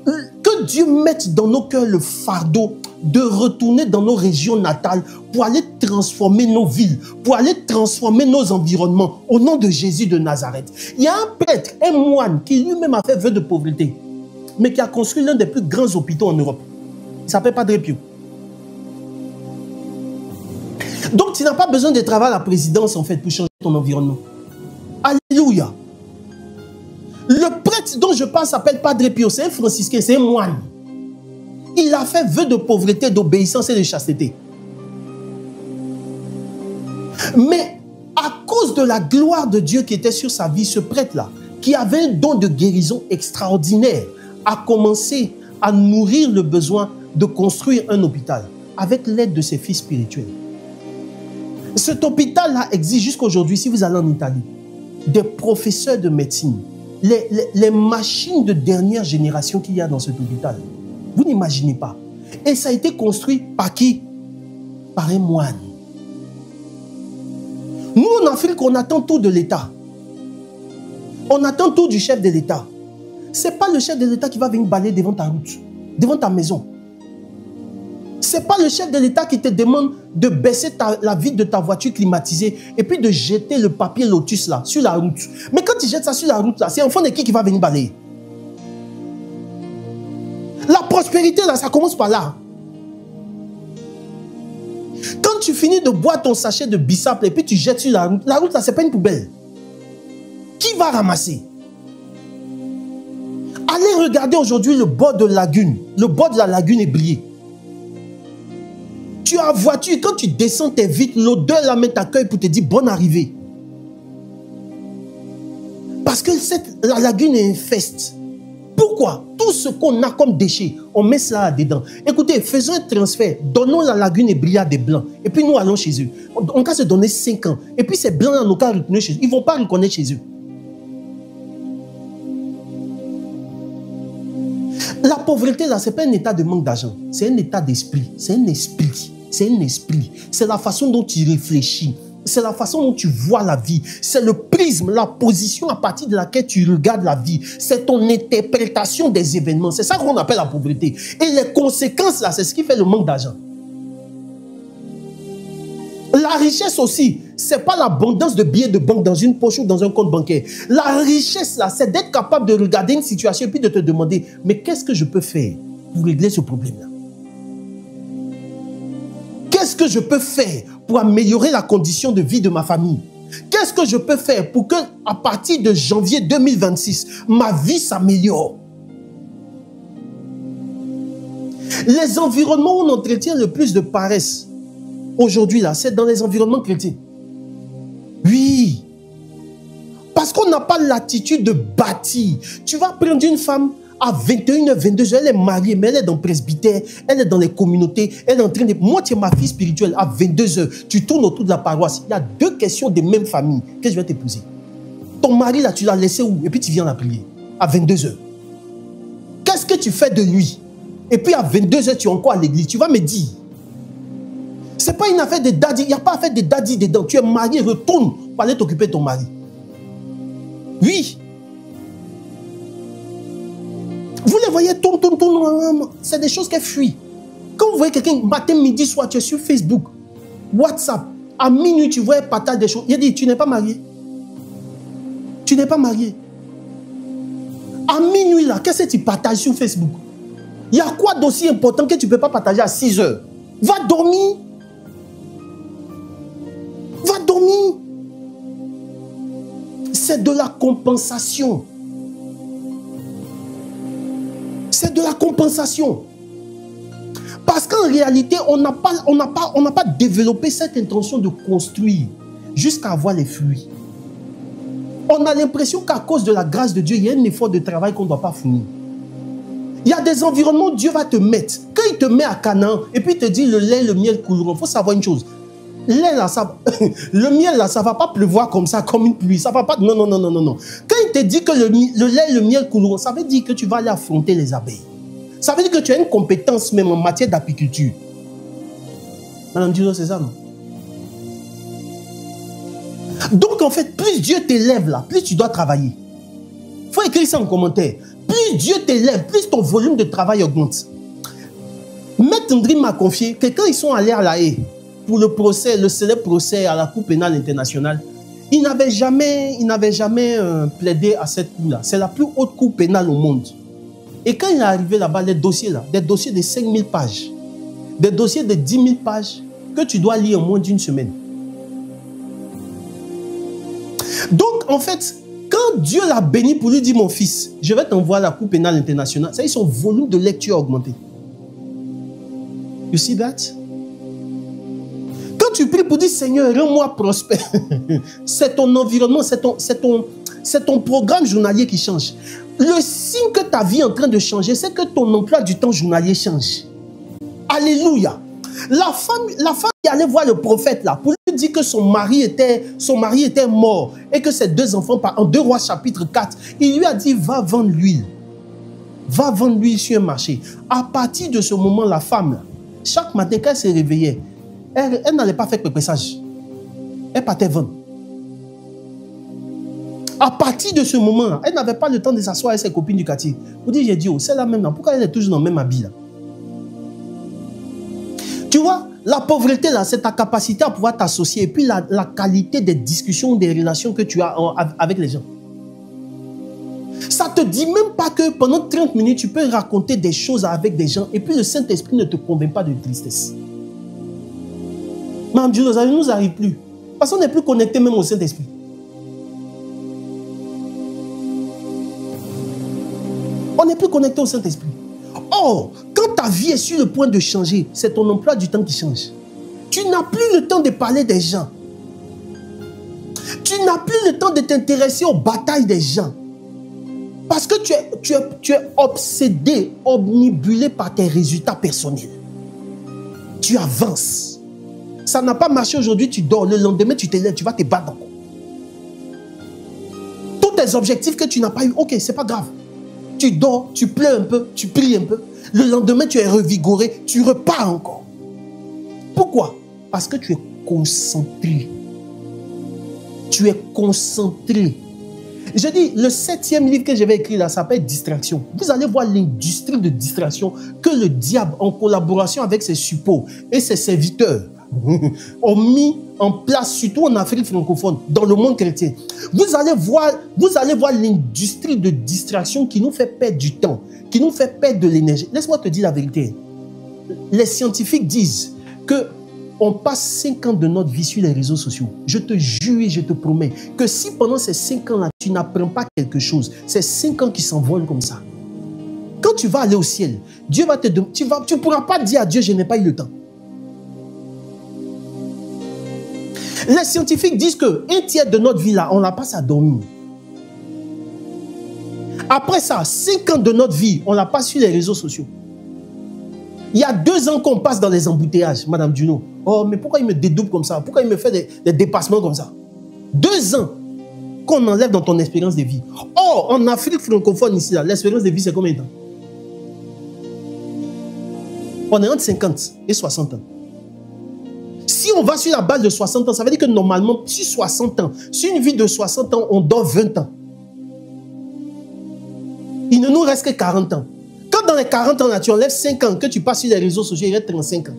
Que Dieu mette dans nos cœurs le fardeau de retourner dans nos régions natales pour aller transformer nos villes, pour aller transformer nos environnements au nom de Jésus de Nazareth. Il y a un prêtre, un moine qui lui-même a fait vœu de pauvreté, mais qui a construit l'un des plus grands hôpitaux en Europe. Il s'appelle Padre Pio. Donc tu n'as pas besoin de travailler à la présidence en fait pour changer ton environnement. Alléluia. Le prêtre dont je parle s'appelle Padre Pio, c'est un franciscain, c'est un moine. Il a fait vœu de pauvreté, d'obéissance et de chasteté. Mais à cause de la gloire de Dieu qui était sur sa vie, ce prêtre-là, qui avait un don de guérison extraordinaire, a commencé à nourrir le besoin de construire un hôpital avec l'aide de ses fils spirituels. Cet hôpital-là existe jusqu'à aujourd'hui, si vous allez en Italie, des professeurs de médecine, les machines de dernière génération qu'il y a dans cet hôpital. Vous n'imaginez pas. Et ça a été construit par qui? Par un moine. Nous, en Afrique, on attend tout de l'État. On attend tout du chef de l'État. Ce n'est pas le chef de l'État qui va venir balayer devant ta route, devant ta maison. Ce n'est pas le chef de l'État qui te demande de baisser la vitre de ta voiture climatisée et puis de jeter le papier Lotus là, sur la route. Mais quand tu jettes ça sur la route, là, c'est un enfant de qui va venir balayer? La prospérité, là, ça commence par là. Quand tu finis de boire ton sachet de bissap et puis tu jettes sur la route, là, ce n'est pas une poubelle. Qui va ramasser? Allez regarder aujourd'hui le bord de lagune. Le bord de la lagune est brillé. Tu as voiture, quand tu descends tes vitres, l'odeur la met t'accueille pour te dire bonne arrivée. Parce que la lagune est infeste. Pourquoi? Tout ce qu'on a comme déchets, on met ça dedans. Écoutez, faisons un transfert. Donnons la lagune et Bria des Blancs. Et puis nous allons chez eux. On va se donner 5 ans. Et puis ces Blancs, on va retourner chez eux. Ils ne vont pas reconnaître chez eux. La pauvreté, là, ce n'est pas un état de manque d'argent. C'est un état d'esprit. C'est un esprit. C'est un esprit. C'est la façon dont tu réfléchis. C'est la façon dont tu vois la vie. C'est le prisme, la position à partir de laquelle tu regardes la vie. C'est ton interprétation des événements. C'est ça qu'on appelle la pauvreté. Et les conséquences, là, c'est ce qui fait le manque d'argent. La richesse aussi, ce n'est pas l'abondance de billets de banque dans une poche ou dans un compte bancaire. La richesse, là, c'est d'être capable de regarder une situation et puis de te demander, mais qu'est-ce que je peux faire pour régler ce problème-là? Qu'est-ce que je peux faire pour améliorer la condition de vie de ma famille? Qu'est-ce que je peux faire pour que, à partir de janvier 2026, ma vie s'améliore? Les environnements où on entretient le plus de paresse, aujourd'hui, là, c'est dans les environnements chrétiens. Oui. Parce qu'on n'a pas l'attitude de bâtir. Tu vas prendre une femme à 21h, 22h, elle est mariée, mais elle est dans le presbytère, elle est dans les communautés, elle est en train de... Moi, tu es ma fille spirituelle, à 22h, tu tournes autour de la paroisse. Il y a 2 questions des mêmes familles que je vais te poser. Ton mari, là, tu l'as laissé où? Et puis tu viens la prier, à 22h. Qu'est-ce que tu fais de lui? Et puis à 22h, tu es encore à l'église. Tu vas me dire. Ce n'est pas une affaire de daddy. Il n'y a pas affaire de daddy dedans. Tu es marié, retourne pour aller t'occuper de ton mari. Oui. Vous les voyez, tourne. C'est des choses qui fuient. Quand vous voyez quelqu'un, matin, midi, soir, tu es sur Facebook, WhatsApp, à minuit, tu vois, partage des choses. Il dit, tu n'es pas marié. Tu n'es pas marié. À minuit, là, qu'est-ce que tu partages sur Facebook? Il y a quoi d'aussi important que tu ne peux pas partager à 6 heures? Va dormir. Va dormir. c'est de la compensation. C'est de la compensation. Parce qu'en réalité, on n'a pas développé cette intention de construire jusqu'à avoir les fruits. On a l'impression qu'à cause de la grâce de Dieu, il y a un effort de travail qu'on ne doit pas fournir. Il y a des environnements où Dieu va te mettre. Quand il te met à Canaan et puis il te dit le lait, le miel couleront, il faut savoir une chose. Le lait, là, le miel, là, ça ne va pas pleuvoir comme ça, comme une pluie. Ça va pas. Non. Quand il te dit que le lait et le miel couleront, ça veut dire que tu vas aller affronter les abeilles. Ça veut dire que tu as une compétence même en matière d'apiculture. Madame Duro, c'est ça, non? Donc, en fait, plus Dieu t'élève là, plus tu dois travailler. Il faut écrire ça en commentaire. Plus Dieu t'élève, plus ton volume de travail augmente. Maître Ndri m'a confié que quand ils sont allés à La Haye pour le procès, le célèbre procès à la Cour pénale internationale, ils n'avaient jamais plaidé à cette cour-là. C'est la plus haute cour pénale au monde. Et quand il est arrivé là-bas, les dossiers là, des dossiers de 5000 pages, des dossiers de 10 000 pages que tu dois lire en moins d'une semaine. Donc, en fait, quand Dieu l'a béni pour lui dire, mon fils, je vais t'envoyer à la Cour pénale internationale, ça y est, son volume de lecture a augmenté. You see that? Quand tu pries pour dire, Seigneur, rends-moi prospère, c'est ton environnement, c'est ton programme journalier qui change. Le signe que ta vie est en train de changer, c'est que ton emploi du temps journalier change. Alléluia. La femme qui allait voir le prophète là, pour lui dire que son mari était mort et que ses deux enfants, en 2 Rois chapitre 4, il lui a dit, va vendre l'huile. Va vendre l'huile sur un marché. À partir de ce moment, la femme, là, chaque matin, quand elle se réveillait, elle n'allait pas faire le message. Elle partait vendre. À partir de ce moment, elle n'avait pas le temps de s'asseoir avec ses copines du quartier. Vous dites, j'ai dit, oh, c'est la même, pourquoi elle est toujours dans le même habit là? Tu vois, la pauvreté là, c'est ta capacité à pouvoir t'associer et puis la qualité des discussions, des relations que tu as avec les gens. Ça ne te dit même pas que pendant 30 minutes, tu peux raconter des choses avec des gens et puis le Saint-Esprit ne te convainc pas de tristesse. Madame Dieu, ça ne nous arrive plus. Parce qu'on n'est plus connecté même au Saint-Esprit. On n'est plus connecté au Saint-Esprit. Or, quand ta vie est sur le point de changer, c'est ton emploi du temps qui change. Tu n'as plus le temps de parler des gens. Tu n'as plus le temps de t'intéresser aux batailles des gens. Parce que tu es obsédé, omnibulé par tes résultats personnels. Tu avances. Ça n'a pas marché aujourd'hui, tu dors. Le lendemain, tu te lèves, tu vas te battre encore. Tous tes objectifs que tu n'as pas eu, ok, c'est pas grave. Tu dors, tu pleures un peu, tu pries un peu. Le lendemain, tu es revigoré, tu repars encore. Pourquoi? Parce que tu es concentré. Tu es concentré. Je dis, le 7e livre que je vais écrire là, ça s'appelle Distraction. Vous allez voir l'industrie de distraction que le diable, en collaboration avec ses suppôts et ses serviteurs, ont mis en place, surtout en Afrique francophone, dans le monde chrétien. Vous allez voir l'industrie de distraction qui nous fait perdre du temps, qui nous fait perdre de l'énergie. Laisse-moi te dire la vérité. Les scientifiques disent que on passe 5 ans de notre vie sur les réseaux sociaux. Je te jure et je te promets que si pendant ces 5 ans-là, tu n'apprends pas quelque chose, c'est 5 ans qui s'envolent comme ça. Quand tu vas aller au ciel, Dieu va te demander, tu ne pourras pas dire à Dieu, je n'ai pas eu le temps. Les scientifiques disent que 1/3 de notre vie là, on la passe à dormir. Après ça, 5 ans de notre vie, on la passe sur les réseaux sociaux. Il y a 2 ans qu'on passe dans les embouteillages, Madame Duno. Oh, mais pourquoi il me dédouble comme ça? Pourquoi il me fait des dépassements comme ça? 2 ans qu'on enlève dans ton expérience de vie. Or, en Afrique francophone ici, l'expérience de vie, c'est combien de temps? On est entre 50 et 60 ans. Si on va sur la base de 60 ans, ça veut dire que normalement, sur 60 ans, sur une vie de 60 ans, on dort 20 ans. Il ne nous reste que 40 ans. Quand dans les 40 ans, là, tu enlèves 5 ans, que tu passes sur les réseaux sociaux, il reste 35 ans.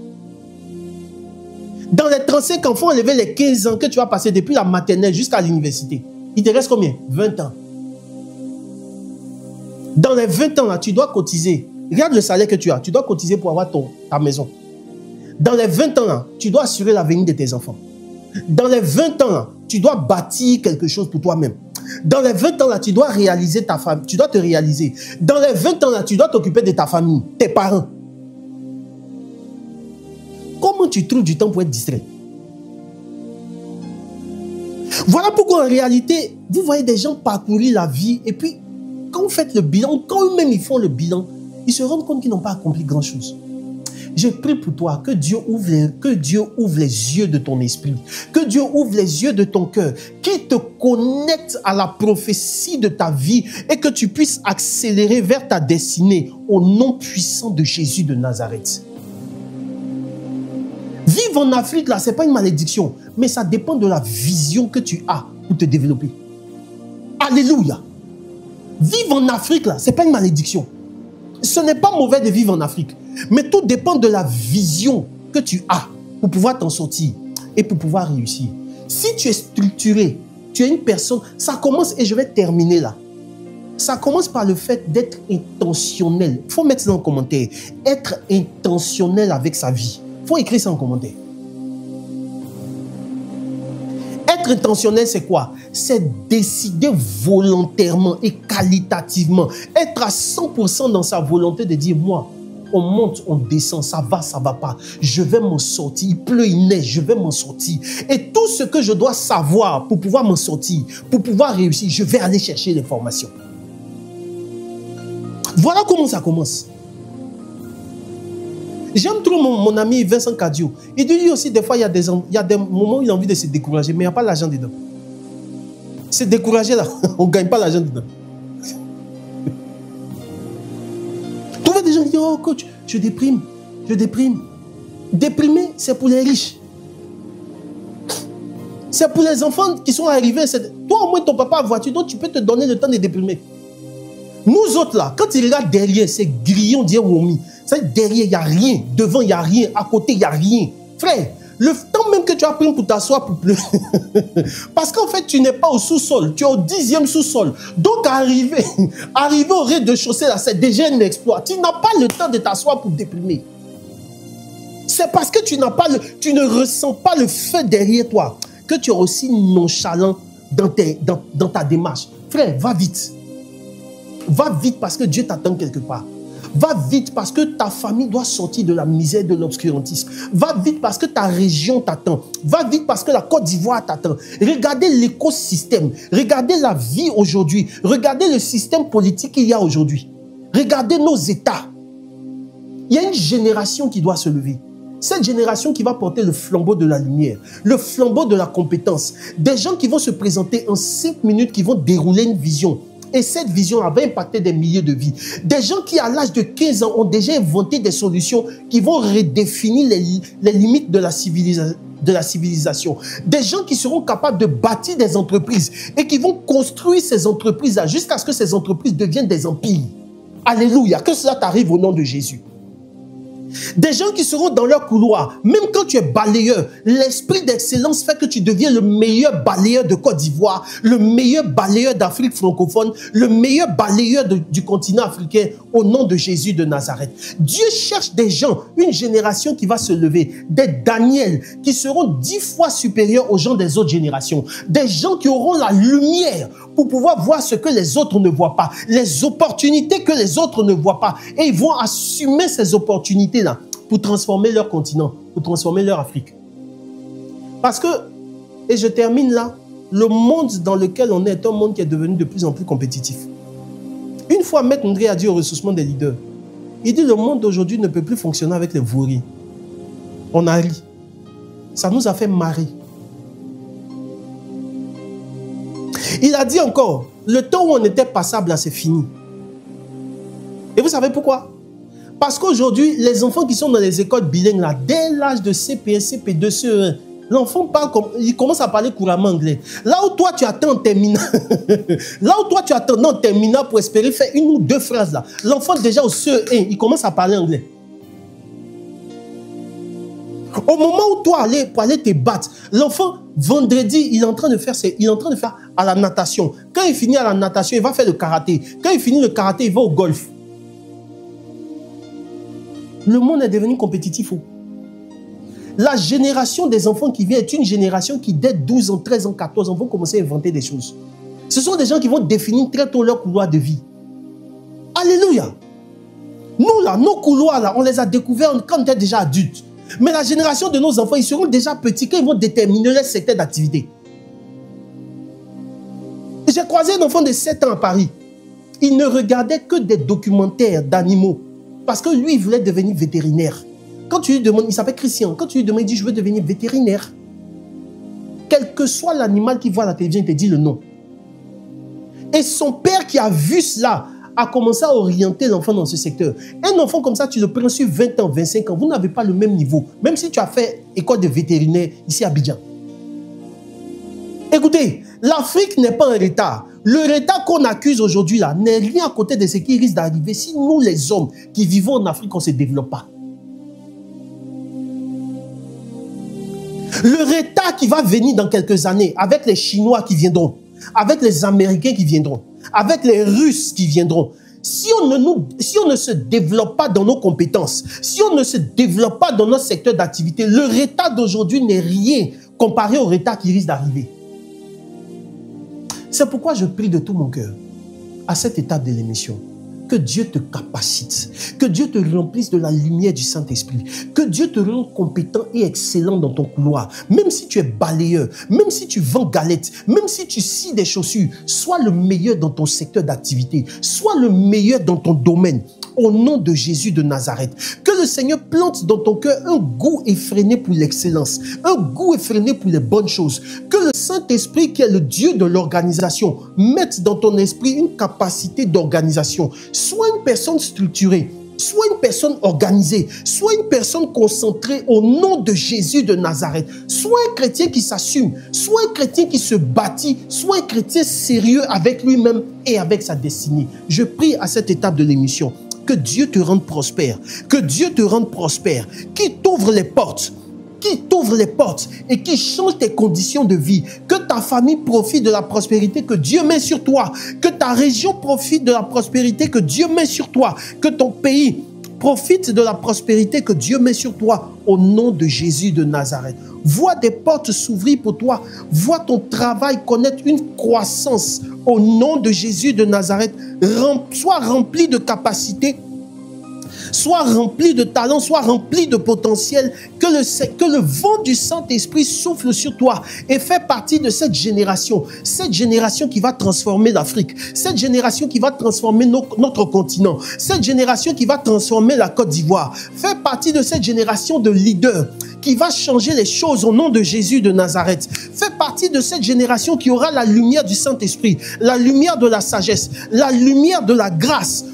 Dans les 35 ans, il faut enlever les 15 ans que tu vas passer depuis la maternelle jusqu'à l'université. Il te reste combien? 20 ans. Dans les 20 ans, là, tu dois cotiser. Regarde le salaire que tu as. Tu dois cotiser pour avoir ta maison. Dans les 20 ans, là, tu dois assurer l'avenir de tes enfants. Dans les 20 ans, là, tu dois bâtir quelque chose pour toi-même. Dans les 20 ans là, tu dois réaliser ta famille. Tu dois te réaliser. Dans les 20 ans là, tu dois t'occuper de ta famille, tes parents. Comment tu trouves du temps pour être distrait? Voilà pourquoi en réalité, vous voyez des gens parcourir la vie et puis quand vous faites le bilan, quand eux-mêmes ils font le bilan, ils se rendent compte qu'ils n'ont pas accompli grand-chose. Je prie pour toi que Dieu ouvre les yeux de ton esprit, que Dieu ouvre les yeux de ton cœur, qu'il te connecte à la prophétie de ta vie et que tu puisses accélérer vers ta destinée au nom puissant de Jésus de Nazareth. Vivre en Afrique, là, ce n'est pas une malédiction, mais ça dépend de la vision que tu as pour te développer. Alléluia. Vivre en Afrique, là, ce n'est pas une malédiction. Ce n'est pas mauvais de vivre en Afrique, mais tout dépend de la vision que tu as pour pouvoir t'en sortir et pour pouvoir réussir. Si tu es structuré, tu es une personne, ça commence, et je vais terminer là. Ça commence par le fait d'être intentionnel. Il faut mettre ça en commentaire. Être intentionnel avec sa vie. Il faut écrire ça en commentaire. Être intentionnel, c'est quoi? C'est décider volontairement et qualitativement. Être à 100% dans sa volonté de dire, moi, on monte, on descend, ça va pas. Je vais m'en sortir. Il pleut, il neige, je vais m'en sortir. Et tout ce que je dois savoir pour pouvoir m'en sortir, pour pouvoir réussir, je vais aller chercher l'information. Voilà comment ça commence. J'aime trop mon ami Vincent Cadio. Il dit lui aussi, des fois, il y a des moments où il a envie de se décourager, mais il n'y a pas l'argent dedans. Se décourager là, on ne gagne pas l'argent dedans. Trouver des gens qui disent, oh coach, je déprime. Déprimer, c'est pour les riches. C'est pour les enfants qui sont arrivés. Toi, au moins, ton papa a voiture, donc tu peux te donner le temps de déprimer. Nous autres là, quand tu regardes derrière, c'est grillon d'Iromi. C'est derrière, il n'y a rien. Devant, il n'y a rien. À côté, il n'y a rien. Frère, le temps même que tu as pris pour t'asseoir pour pleurer. Parce qu'en fait, tu n'es pas au sous-sol. Tu es au 10e sous-sol. Donc, arriver au rez-de-chaussée, là, c'est déjà un exploit. Tu n'as pas le temps de t'asseoir pour déprimer. C'est parce que tu ne ressens pas le feu derrière toi que tu es aussi nonchalant dans ta démarche. Frère, va vite. Va vite parce que Dieu t'attend quelque part. Va vite parce que ta famille doit sortir de la misère, de l'obscurantisme. Va vite parce que ta région t'attend. Va vite parce que la Côte d'Ivoire t'attend. Regardez l'écosystème. Regardez la vie aujourd'hui. Regardez le système politique qu'il y a aujourd'hui. Regardez nos États. Il y a une génération qui doit se lever. Cette génération qui va porter le flambeau de la lumière, le flambeau de la compétence. Des gens qui vont se présenter en 5 minutes, qui vont dérouler une vision. Et cette vision va impacter des milliers de vies. Des gens qui, à l'âge de 15 ans, ont déjà inventé des solutions qui vont redéfinir les limites de la civilisation. Des gens qui seront capables de bâtir des entreprises et qui vont construire ces entreprises-là jusqu'à ce que ces entreprises deviennent des empires. Alléluia, que cela t'arrive au nom de Jésus. Des gens qui seront dans leur couloir, même quand tu es balayeur, l'esprit d'excellence fait que tu deviens le meilleur balayeur de Côte d'Ivoire, le meilleur balayeur d'Afrique francophone, le meilleur balayeur du continent africain au nom de Jésus de Nazareth. Dieu cherche des gens, une génération qui va se lever, des Daniel qui seront 10 fois supérieurs aux gens des autres générations, des gens qui auront la lumière pour pouvoir voir ce que les autres ne voient pas, les opportunités que les autres ne voient pas, et ils vont assumer ces opportunités-là pour transformer leur continent, pour transformer leur Afrique. Parce que, et je termine là, le monde dans lequel on est un monde qui est devenu de plus en plus compétitif. Une fois Maître André a dit au ressourcement des leaders, il dit le monde d'aujourd'hui ne peut plus fonctionner avec les vauries. On a ri. Ça nous a fait marrer. Il a dit encore, le temps où on était passable là, c'est fini. Et vous savez pourquoi? Parce qu'aujourd'hui, les enfants qui sont dans les écoles bilingues, là, dès l'âge de CP1, CP2, CE1, l'enfant parle il commence à parler couramment anglais. Là où toi, tu attends en terminale, pour espérer faire 1 ou 2 phrases, là, l'enfant déjà au CE1, il commence à parler anglais. Au moment où toi, pour aller te battre, l'enfant, vendredi, il est en train de faire à la natation. Quand il finit à la natation, il va faire le karaté. Quand il finit le karaté, il va au golf. Le monde est devenu compétitif. La génération des enfants qui vient est une génération qui, dès 12 ans, 13 ans, 14 ans, vont commencer à inventer des choses. Ce sont des gens qui vont définir très tôt leur couloir de vie. Alléluia. Nous, là, nos couloirs, là, on les a découverts quand on était déjà adultes. Mais la génération de nos enfants, ils seront déjà petits quand ils vont déterminer leur secteur d'activité. J'ai croisé un enfant de 7 ans à Paris. Il ne regardait que des documentaires d'animaux. Parce que lui, il voulait devenir vétérinaire. Quand tu lui demandes, il s'appelle Christian, quand tu lui demandes, il dit, je veux devenir vétérinaire. Quel que soit l'animal qu'il voit à la télévision, il te dit le nom. Et son père qui a vu cela, a commencé à orienter l'enfant dans ce secteur. Un enfant comme ça, tu le prends sur 20 ans, 25 ans, vous n'avez pas le même niveau. Même si tu as fait école de vétérinaire ici à Abidjan. Écoutez, l'Afrique n'est pas en retard. Le retard qu'on accuse aujourd'hui là n'est rien à côté de ce qui risque d'arriver si nous, les hommes qui vivons en Afrique, on ne se développe pas. Le retard qui va venir dans quelques années avec les Chinois qui viendront, avec les Américains qui viendront, avec les Russes qui viendront, si on ne se développe pas dans nos compétences, si on ne se développe pas dans notre secteur d'activité, le retard d'aujourd'hui n'est rien comparé au retard qui risque d'arriver. C'est pourquoi je prie de tout mon cœur, à cette étape de l'émission, que Dieu te capacite, que Dieu te remplisse de la lumière du Saint-Esprit, que Dieu te rende compétent et excellent dans ton couloir. Même si tu es balayeur, même si tu vends galettes, même si tu scies des chaussures, sois le meilleur dans ton secteur d'activité, sois le meilleur dans ton domaine. Au nom de Jésus de Nazareth, que le Seigneur plante dans ton cœur un goût effréné pour l'excellence, un goût effréné pour les bonnes choses. Que le Saint-Esprit, qui est le Dieu de l'organisation, mette dans ton esprit une capacité d'organisation. Sois une personne structurée, sois une personne organisée, sois une personne concentrée au nom de Jésus de Nazareth. Sois un chrétien qui s'assume, sois un chrétien qui se bâtit, sois un chrétien sérieux avec lui-même et avec sa destinée. Je prie à cette étape de l'émission que Dieu te rende prospère, que Dieu te rende prospère, qu'il t'ouvre les portes, et qui change tes conditions de vie, que ta famille profite de la prospérité que Dieu met sur toi, que ta région profite de la prospérité que Dieu met sur toi, que ton pays profite de la prospérité que Dieu met sur toi au nom de Jésus de Nazareth. Vois des portes s'ouvrir pour toi, vois ton travail connaître une croissance au nom de Jésus de Nazareth. Sois rempli de capacité, sois rempli de talent, sois rempli de potentiel, que le vent du Saint-Esprit souffle sur toi et fais partie de cette génération qui va transformer l'Afrique, cette génération qui va transformer notre continent, cette génération qui va transformer la Côte d'Ivoire. Fais partie de cette génération de leaders qui va changer les choses au nom de Jésus de Nazareth. Fais partie de cette génération qui aura la lumière du Saint-Esprit, la lumière de la sagesse, la lumière de la grâce,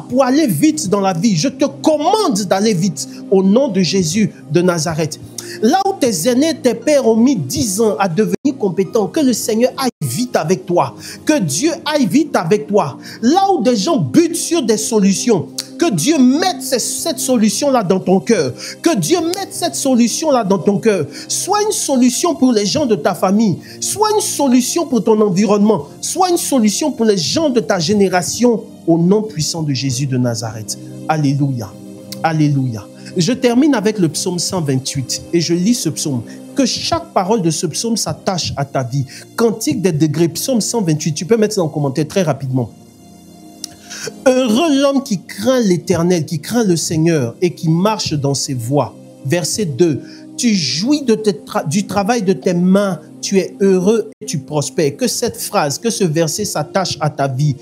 pour aller vite dans la vie. Je te commande d'aller vite au nom de Jésus de Nazareth. Là où tes aînés, tes pères ont mis 10 ans à devenir compétents, que le Seigneur aille vite avec toi. Que Dieu aille vite avec toi. Là où des gens butent sur des solutions, que Dieu mette cette solution-là dans ton cœur. Que Dieu mette cette solution-là dans ton cœur. Soit une solution pour les gens de ta famille. Soit une solution pour ton environnement. Soit une solution pour les gens de ta génération. Au nom puissant de Jésus de Nazareth. Alléluia. Alléluia. Je termine avec le psaume 128 et je lis ce psaume. Que chaque parole de ce psaume s'attache à ta vie. Cantique des degrés, psaume 128. Tu peux mettre ça en commentaire très rapidement. Heureux l'homme qui craint l'Éternel, qui craint le Seigneur et qui marche dans ses voies. Verset 2. Tu jouis du travail de tes mains, tu es heureux et tu prospères. Que cette phrase, que ce verset s'attache à ta vie.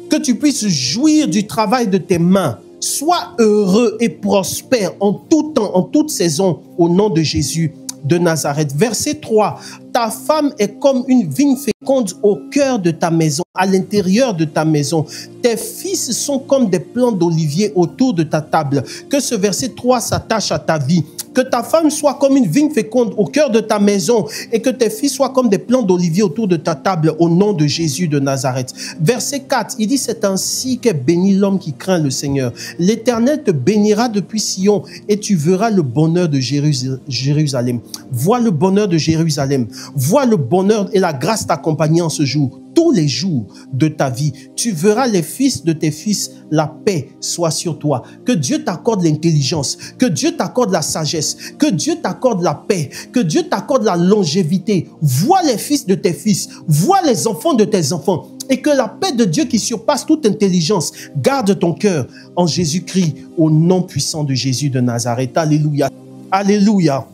Que tu puisses jouir du travail de tes mains. Sois heureux et prospère en tout temps, en toute saison, au nom de Jésus de Nazareth. Verset 3. Ta femme est comme une vigne féconde au cœur de ta maison, à l'intérieur de ta maison. Tes fils sont comme des plants d'olivier autour de ta table. Que ce verset 3 s'attache à ta vie. Que ta femme soit comme une vigne féconde au cœur de ta maison et que tes fils soient comme des plants d'olivier autour de ta table au nom de Jésus de Nazareth. Verset 4, il dit, c'est ainsi qu'est béni l'homme qui craint le Seigneur. L'Éternel te bénira depuis Sion et tu verras le bonheur de Jérusalem. Vois le bonheur de Jérusalem. Vois le bonheur et la grâce t'accompagner en ce jour. tous les jours de ta vie. Tu verras les fils de tes fils, la paix soit sur toi. Que Dieu t'accorde l'intelligence, que Dieu t'accorde la sagesse, que Dieu t'accorde la paix, que Dieu t'accorde la longévité. Vois les fils de tes fils, vois les enfants de tes enfants. Et que la paix de Dieu qui surpasse toute intelligence garde ton cœur en Jésus-Christ, au nom puissant de Jésus de Nazareth. Alléluia. Alléluia.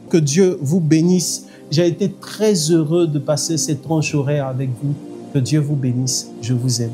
Que Dieu vous bénisse. J'ai été très heureux de passer cette tranche horaire avec vous. Que Dieu vous bénisse. Je vous aime.